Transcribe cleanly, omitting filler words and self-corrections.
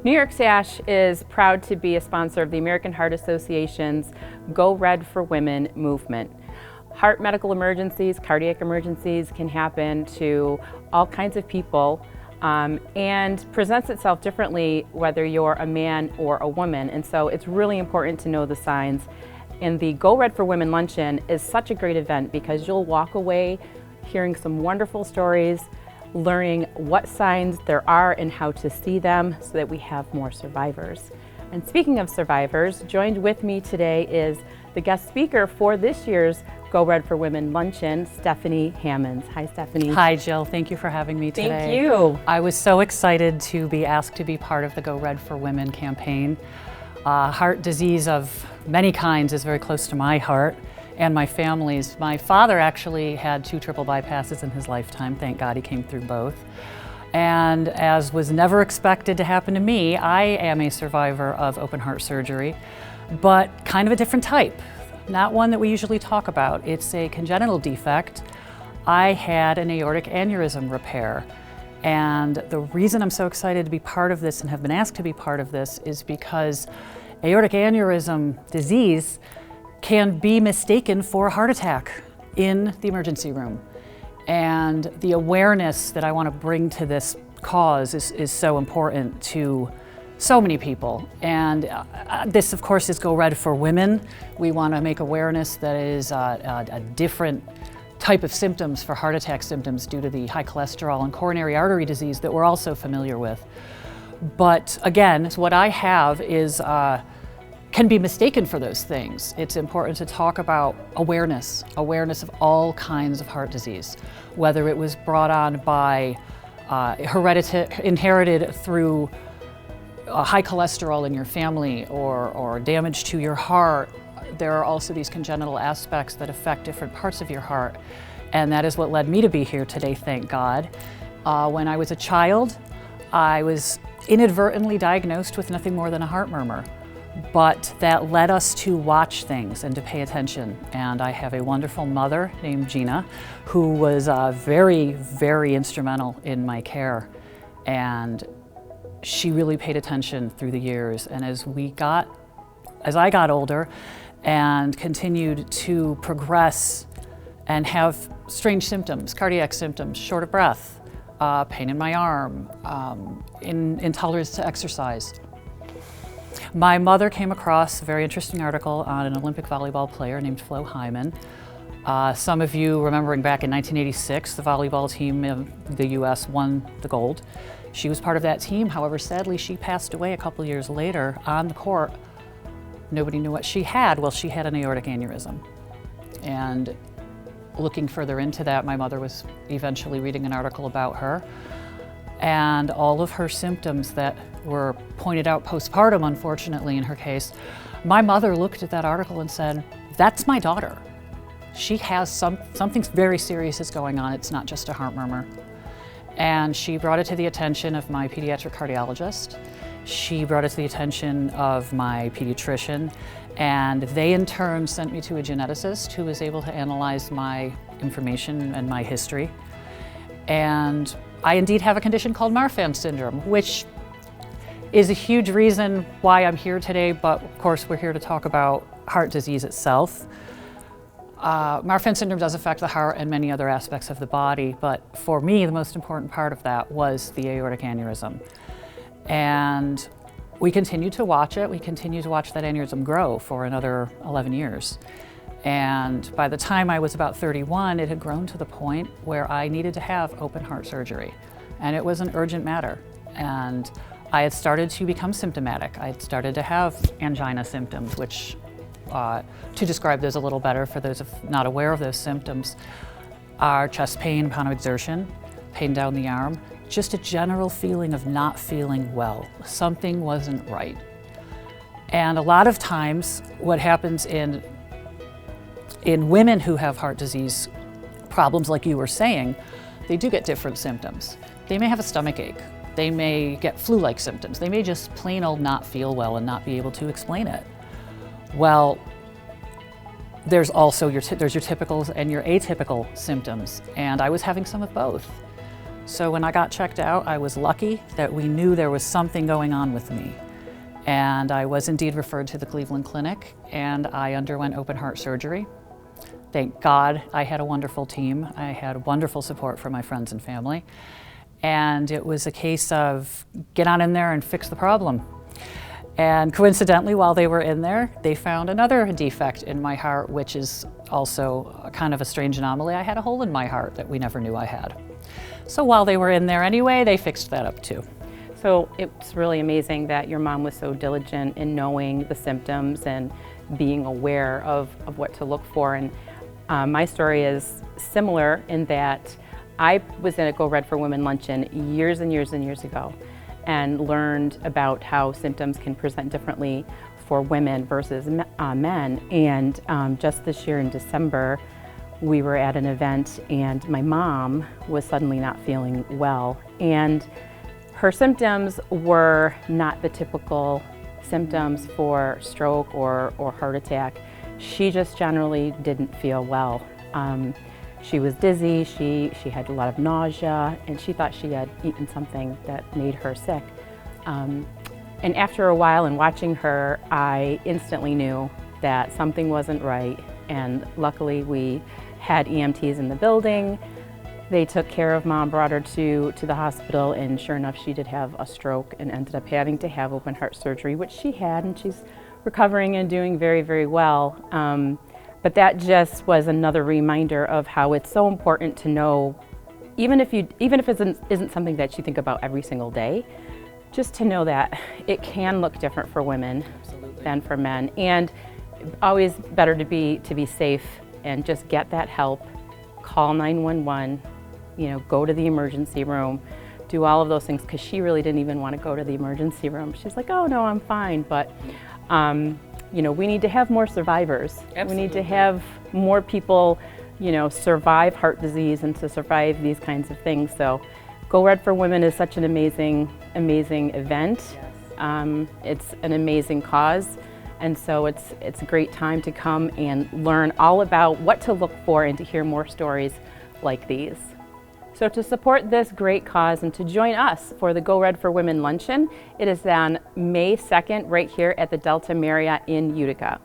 New York SASH is proud to be a sponsor of the American Heart Association's Go Red for Women movement. Heart medical emergencies, cardiac emergencies can happen to all kinds of people and presents itself differently whether you're a man or a woman. And so it's really important to know the signs. And the Go Red for Women Luncheon is such a great event because you'll walk away hearing some wonderful stories, learning what signs there are and how to see them so that we have more survivors. And speaking of survivors, joined with me today is the guest speaker for this year's Go Red for Women Luncheon, Stephanie Hammonds. Hi, Stephanie. Hi, Jill. Thank you for having me today. Thank you. I was so excited to be asked to be part of the Go Red for Women campaign. Heart disease of many kinds is very close to my heart and my family's. My father actually had 2 triple bypasses in his lifetime. Thank God he came through both. And as was never expected to happen to me, I am a survivor of open heart surgery, but kind of a different type. Not one that we usually talk about. It's a congenital defect. I had an aortic aneurysm repair. And the reason I'm so excited to be part of this and have been asked to be part of this is because aortic aneurysm disease can be mistaken for a heart attack in the emergency room. And the awareness that I want to bring to this cause is so important to so many people. And this, of course, is Go Red for Women. We want to make awareness that is a different type of symptoms for heart attack symptoms due to the high cholesterol and coronary artery disease that we're also familiar with. But again, what I have is can be mistaken for those things. It's important to talk about awareness of all kinds of heart disease, whether it was brought on by inherited through high cholesterol in your family or damage to your heart. There are also these congenital aspects that affect different parts of your heart. And that is what led me to be here today, thank God. When I was a child, I was inadvertently diagnosed with nothing more than a heart murmur. But that led us to watch things and to pay attention. And I have a wonderful mother named Gina, who was very, very instrumental in my care. And she really paid attention through the years. And as I got older and continued to progress and have strange symptoms, cardiac symptoms, short of breath, pain in my arm, intolerance to exercise, my mother came across a very interesting article on an Olympic volleyball player named Flo Hyman. Some of you remembering back in 1986, the volleyball team of the US won the gold. She was part of that team. However, sadly, she passed away a couple years later on the court. Nobody knew what she had. Well, she had an aortic aneurysm. And looking further into that, my mother was eventually reading an article about her. And all of her symptoms that were pointed out postpartum, unfortunately, in her case, my mother looked at that article and said, that's my daughter. She has something very serious is going on. It's not just a heart murmur. And she brought it to the attention of my pediatric cardiologist. She brought it to the attention of my pediatrician. And they, in turn, sent me to a geneticist who was able to analyze my information and my history. And I indeed have a condition called Marfan syndrome, which is a huge reason why I'm here today, but of course we're here to talk about heart disease itself. Marfan syndrome does affect the heart and many other aspects of the body, but for me the most important part of that was the aortic aneurysm. And we continued to watch it. We continued to watch that aneurysm grow for another 11 years. And by the time I was about 31, it had grown to the point where I needed to have open heart surgery. And it was an urgent matter. And I had started to become symptomatic. I had started to have angina symptoms, which, to describe those a little better for those not aware of those symptoms, are chest pain upon exertion, pain down the arm, just a general feeling of not feeling well. Something wasn't right. And a lot of times what happens in women who have heart disease problems, like you were saying, they do get different symptoms. They may have a stomach ache. They may get flu-like symptoms. They may just plain old not feel well and not be able to explain it. Well, there's also your typicals and your atypical symptoms, and I was having some of both. So when I got checked out, I was lucky that we knew there was something going on with me. And I was indeed referred to the Cleveland Clinic, and I underwent open heart surgery. Thank God I had a wonderful team. I had wonderful support from my friends and family. And it was a case of get on in there and fix the problem. And coincidentally, while they were in there, they found another defect in my heart, which is also kind of a strange anomaly. I had a hole in my heart that we never knew I had. So while they were in there anyway, they fixed that up too. So it's really amazing that your mom was so diligent in knowing the symptoms and being aware of what to look for. And my story is similar in that I was in a Go Red for Women Luncheon years and years and years ago and learned about how symptoms can present differently for women versus men. And just this year in December, we were at an event and my mom was suddenly not feeling well. And her symptoms were not the typical symptoms for stroke or heart attack. She just generally didn't feel well. She was dizzy, she had a lot of nausea, and she thought she had eaten something that made her sick. And after a while and watching her, I instantly knew that something wasn't right. And luckily we had EMTs in the building. They took care of Mom, brought her to the hospital, and sure enough, she did have a stroke and ended up having to have open heart surgery, which she had, and she's recovering and doing very, very well. But that just was another reminder of how it's so important to know, even if it isn't something that you think about every single day, just to know that it can look different for women than for men, and always better to be safe and just get that help. Call 911. Go to the emergency room, do all of those things, because she really didn't even want to go to the emergency room. She's like, oh no, I'm fine. But we need to have more survivors. Absolutely. We need to have more people, survive heart disease and to survive these kinds of things. So Go Red for Women is such an amazing, amazing event. Yes. It's an amazing cause. And so it's a great time to come and learn all about what to look for and to hear more stories like these. So to support this great cause and to join us for the Go Red for Women Luncheon, it is on May 2nd right here at the Delta Marriott in Utica.